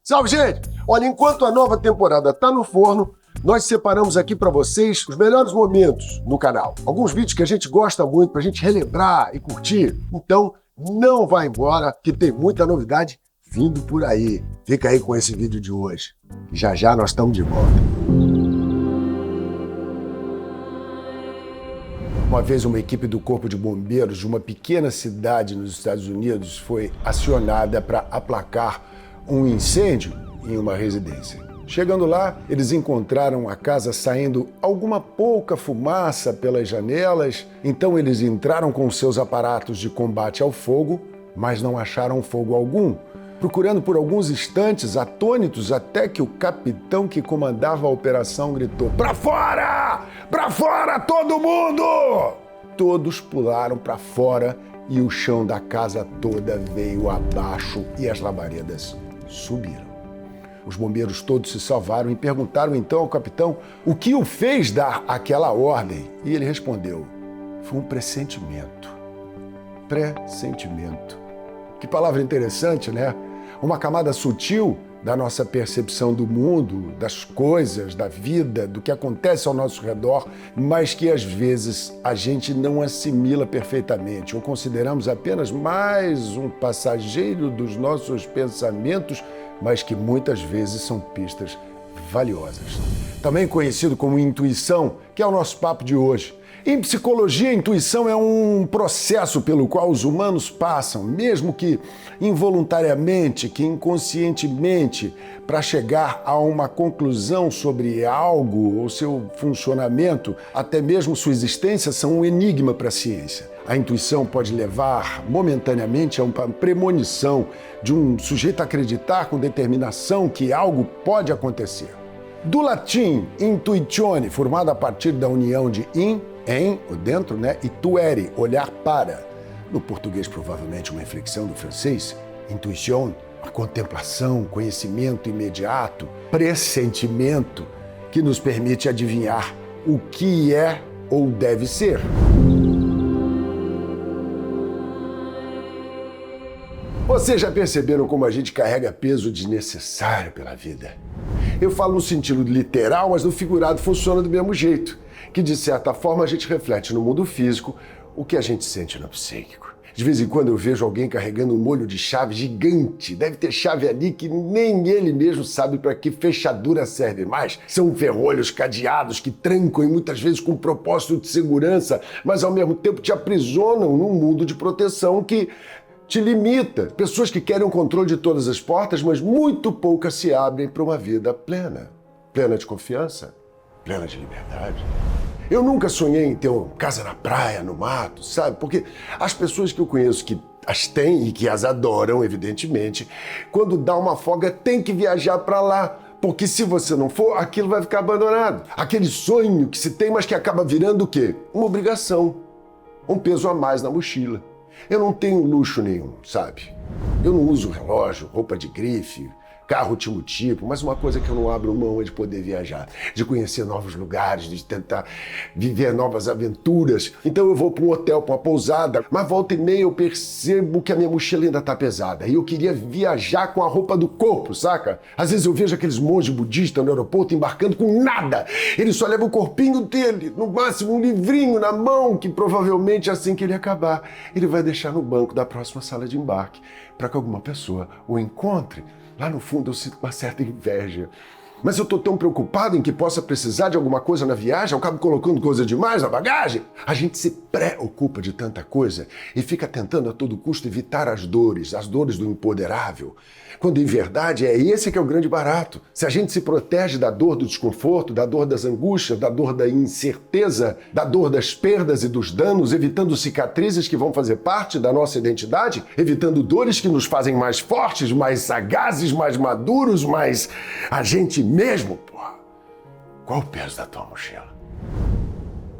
Salve, gente! Olha, enquanto a nova temporada tá no forno, nós separamos aqui para vocês os melhores momentos no canal. Alguns vídeos que a gente gosta muito pra gente relembrar e curtir. Então, não vai embora, que tem muita novidade vindo por aí. Fica aí com esse vídeo de hoje. Já já nós estamos de volta. Uma vez uma equipe do Corpo de Bombeiros de uma pequena cidade nos Estados Unidos foi acionada para aplacar um incêndio em uma residência. Chegando lá, eles encontraram a casa saindo alguma pouca fumaça pelas janelas, então eles entraram com seus aparatos de combate ao fogo, mas não acharam fogo algum, procurando por alguns instantes, atônitos, até que o capitão que comandava a operação gritou: "Pra fora! Pra fora, todo mundo!" Todos pularam pra fora e o chão da casa toda veio abaixo e as labaredas subiram. Os bombeiros todos se salvaram e perguntaram então ao capitão o que o fez dar aquela ordem. E ele respondeu: "Foi um pressentimento." Pressentimento. Que palavra interessante, né? Uma camada sutil da nossa percepção do mundo, das coisas, da vida, do que acontece ao nosso redor, mas que às vezes a gente não assimila perfeitamente ou consideramos apenas mais um passageiro dos nossos pensamentos, mas que muitas vezes são pistas valiosas. Também conhecido como intuição, que é o nosso papo de hoje. Em psicologia, a intuição é um processo pelo qual os humanos passam, mesmo que involuntariamente, que inconscientemente, para chegar a uma conclusão sobre algo ou seu funcionamento, até mesmo sua existência, são um enigma para a ciência. A intuição pode levar momentaneamente a uma premonição de um sujeito acreditar com determinação que algo pode acontecer. Do latim intuitione, formado a partir da união de in, em, o dentro, né, e tuere, olhar para. No português, provavelmente uma inflexão do francês, intuition, a contemplação, conhecimento imediato, pressentimento, que nos permite adivinhar o que é ou deve ser. Vocês já perceberam como a gente carrega peso desnecessário pela vida? Eu falo no sentido literal, mas no figurado funciona do mesmo jeito, que de certa forma a gente reflete no mundo físico o que a gente sente no psíquico. De vez em quando eu vejo alguém carregando um molho de chave gigante. Deve ter chave ali que nem ele mesmo sabe para que fechadura serve mais. São ferrolhos cadeados que trancam e muitas vezes com propósito de segurança, mas ao mesmo tempo te aprisionam num mundo de proteção que te limita. Pessoas que querem o controle de todas as portas, mas muito poucas se abrem para uma vida plena. Plena de confiança, plena de liberdade. Eu nunca sonhei em ter uma casa na praia, no mato, sabe? Porque as pessoas que eu conheço que as têm e que as adoram, evidentemente, quando dá uma folga tem que viajar para lá. Porque se você não for, aquilo vai ficar abandonado. Aquele sonho que se tem, mas que acaba virando o quê? Uma obrigação. Um peso a mais na mochila. Eu não tenho luxo nenhum, sabe? Eu não uso relógio, roupa de grife, carro último tipo, mas uma coisa que eu não abro mão é de poder viajar, de conhecer novos lugares, de tentar viver novas aventuras. Então eu vou para um hotel, para uma pousada, mas volta e meia eu percebo que a minha mochila ainda tá pesada e eu queria viajar com a roupa do corpo, saca? Às vezes eu vejo aqueles monges budistas no aeroporto embarcando com nada. Ele só leva o corpinho dele, no máximo um livrinho na mão, que provavelmente assim que ele acabar, ele vai deixar no banco da próxima sala de embarque para que alguma pessoa o encontre. Lá no fundo eu sinto uma certa inveja. Mas eu tô tão preocupado em que possa precisar de alguma coisa na viagem, eu acabo colocando coisa demais na bagagem. A gente se preocupa de tanta coisa e fica tentando a todo custo evitar as dores do imponderável. Quando em verdade é esse que é o grande barato. Se a gente se protege da dor do desconforto, da dor das angústias, da dor da incerteza, da dor das perdas e dos danos, evitando cicatrizes que vão fazer parte da nossa identidade, evitando dores que nos fazem mais fortes, mais sagazes, mais maduros, mais a gente mesmo, porra. Qual o peso da tua mochila?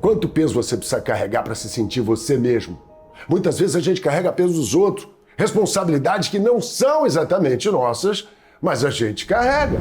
Quanto peso você precisa carregar para se sentir você mesmo? Muitas vezes a gente carrega peso dos outros, responsabilidades que não são exatamente nossas, mas a gente carrega.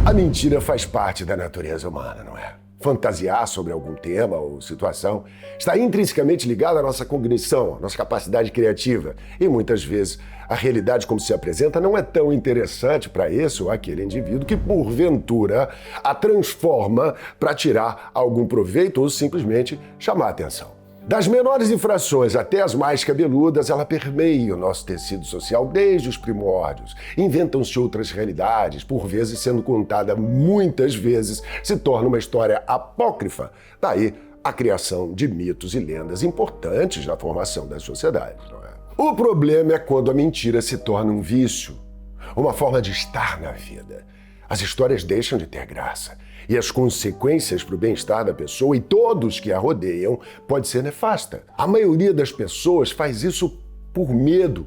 A mentira faz parte da natureza humana, não é? fantasiar sobre algum tema ou situação, está intrinsecamente ligada à nossa cognição, à nossa capacidade criativa. E muitas vezes a realidade como se apresenta não é tão interessante para esse ou aquele indivíduo que, porventura, a transforma para tirar algum proveito ou simplesmente chamar a atenção. Das menores infrações até as mais cabeludas, ela permeia o nosso tecido social desde os primórdios. Inventam-se outras realidades, por vezes sendo contada muitas vezes, se torna uma história apócrifa. Daí a criação de mitos e lendas importantes na formação das sociedades, não é? O problema é quando a mentira se torna um vício, uma forma de estar na vida. As histórias deixam de ter graça. E as consequências para o bem-estar da pessoa e todos que a rodeiam pode ser nefasta. A maioria das pessoas faz isso por medo,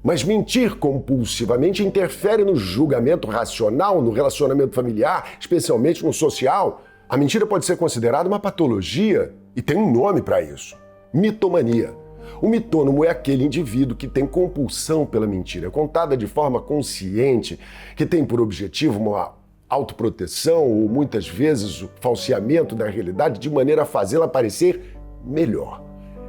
mas mentir compulsivamente interfere no julgamento racional, no relacionamento familiar, especialmente no social. A mentira pode ser considerada uma patologia e tem um nome para isso: mitomania. O mitônomo é aquele indivíduo que tem compulsão pela mentira, contada de forma consciente, que tem por objetivo uma autoproteção ou muitas vezes o falseamento da realidade de maneira a fazê-la parecer melhor.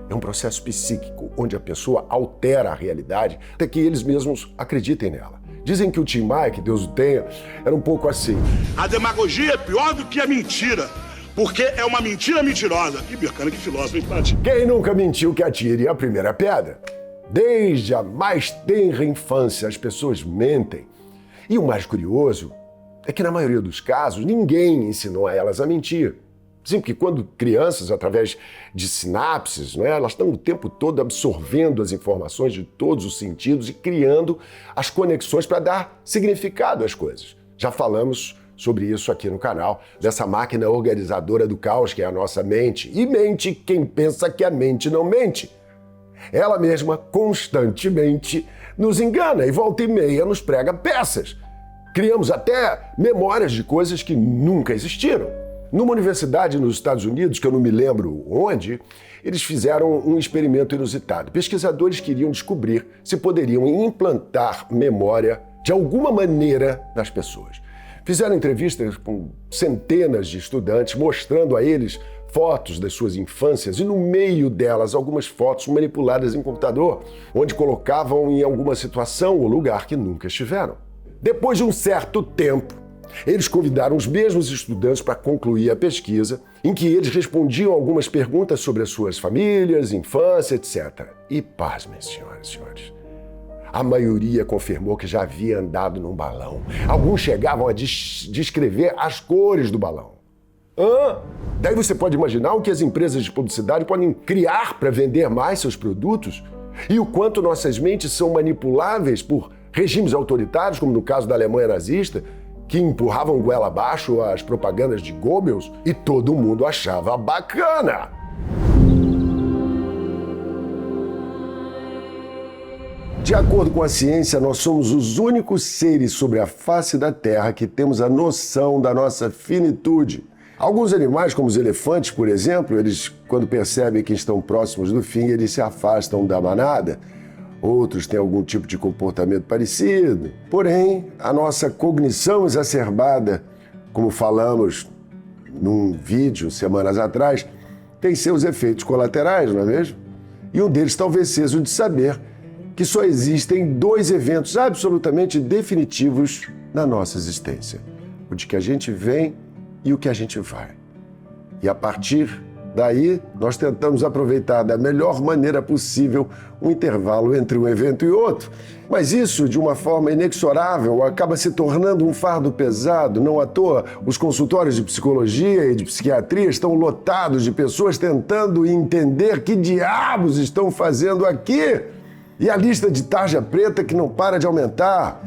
É um processo psíquico onde a pessoa altera a realidade até que eles mesmos acreditem nela. Dizem que o Tim Maia, que Deus o tenha, era um pouco assim. A demagogia é pior do que a mentira, porque é uma mentira mentirosa. Que bacana, que filósofo, hein? Quem nunca mentiu que atire a primeira pedra? Desde a mais tenra infância as pessoas mentem. E o mais curioso é que, na maioria dos casos, ninguém ensinou a elas a mentir. Sim, porque quando crianças, através de sinapses, elas estão o tempo todo absorvendo as informações de todos os sentidos e criando as conexões para dar significado às coisas. Já falamos sobre isso aqui no canal, dessa máquina organizadora do caos que é a nossa mente. E mente quem pensa que a mente não mente. Ela mesma constantemente nos engana e volta e meia nos prega peças. Criamos até memórias de coisas que nunca existiram. Numa universidade nos Estados Unidos, que eu não me lembro onde, eles fizeram um experimento inusitado. Pesquisadores queriam descobrir se poderiam implantar memória de alguma maneira nas pessoas. Fizeram entrevistas com centenas de estudantes, mostrando a eles fotos das suas infâncias e, no meio delas, algumas fotos manipuladas em computador, onde colocavam em alguma situação ou lugar que nunca estiveram. Depois de um certo tempo, eles convidaram os mesmos estudantes para concluir a pesquisa, em que eles respondiam algumas perguntas sobre as suas famílias, infância, etc. E pasmem, senhoras e senhores, a maioria confirmou que já havia andado num balão. Alguns chegavam a descrever as cores do balão. Daí você pode imaginar o que as empresas de publicidade podem criar para vender mais seus produtos e o quanto nossas mentes são manipuláveis por regimes autoritários, como no caso da Alemanha nazista, que empurravam goela abaixo as propagandas de Goebbels e todo mundo achava bacana. De acordo com a ciência, nós somos os únicos seres sobre a face da Terra que temos a noção da nossa finitude. Alguns animais, como os elefantes, por exemplo, eles, quando percebem que estão próximos do fim, eles se afastam da manada. Outros têm algum tipo de comportamento parecido. Porém, a nossa cognição exacerbada, como falamos num vídeo semanas atrás, tem seus efeitos colaterais, não é mesmo? E um deles talvez seja o de saber que só existem dois eventos absolutamente definitivos na nossa existência: o de que a gente vem e o que a gente vai. E a partir daí, nós tentamos aproveitar da melhor maneira possível um intervalo entre um evento e outro. Mas isso, de uma forma inexorável, acaba se tornando um fardo pesado. Não à toa, os consultórios de psicologia e de psiquiatria estão lotados de pessoas tentando entender que diabos estão fazendo aqui. E a lista de tarja preta que não para de aumentar.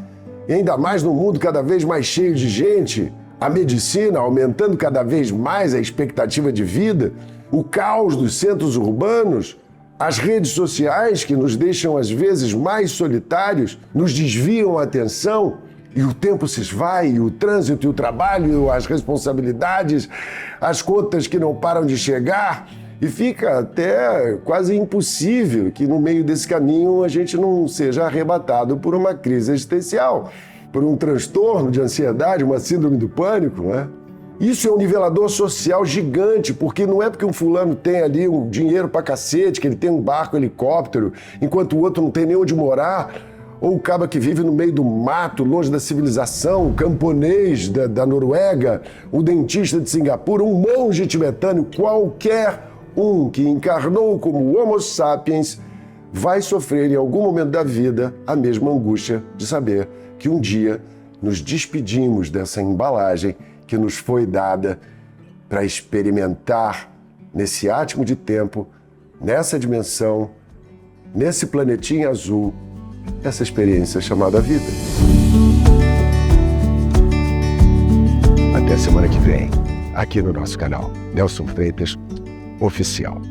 E ainda mais num mundo cada vez mais cheio de gente, a medicina aumentando cada vez mais a expectativa de vida, o caos dos centros urbanos, as redes sociais que nos deixam às vezes mais solitários, nos desviam a atenção e o tempo se esvai, e o trânsito e o trabalho, as responsabilidades, as contas que não param de chegar, e fica até quase impossível que no meio desse caminho a gente não seja arrebatado por uma crise existencial, por um transtorno de ansiedade, uma síndrome do pânico, não é? Isso é um nivelador social gigante, porque não é porque um fulano tem ali um dinheiro pra cacete, que ele tem um barco, um helicóptero, enquanto o outro não tem nem onde morar, ou o cara que vive no meio do mato, longe da civilização, o camponês da Noruega, o dentista de Singapura, um monge tibetano, qualquer um que encarnou como Homo sapiens vai sofrer em algum momento da vida a mesma angústia de saber que um dia nos despedimos dessa embalagem que nos foi dada para experimentar nesse átimo de tempo, nessa dimensão, nesse planetinha azul, essa experiência chamada vida. Até semana que vem, aqui no nosso canal Nelson Freitas Oficial.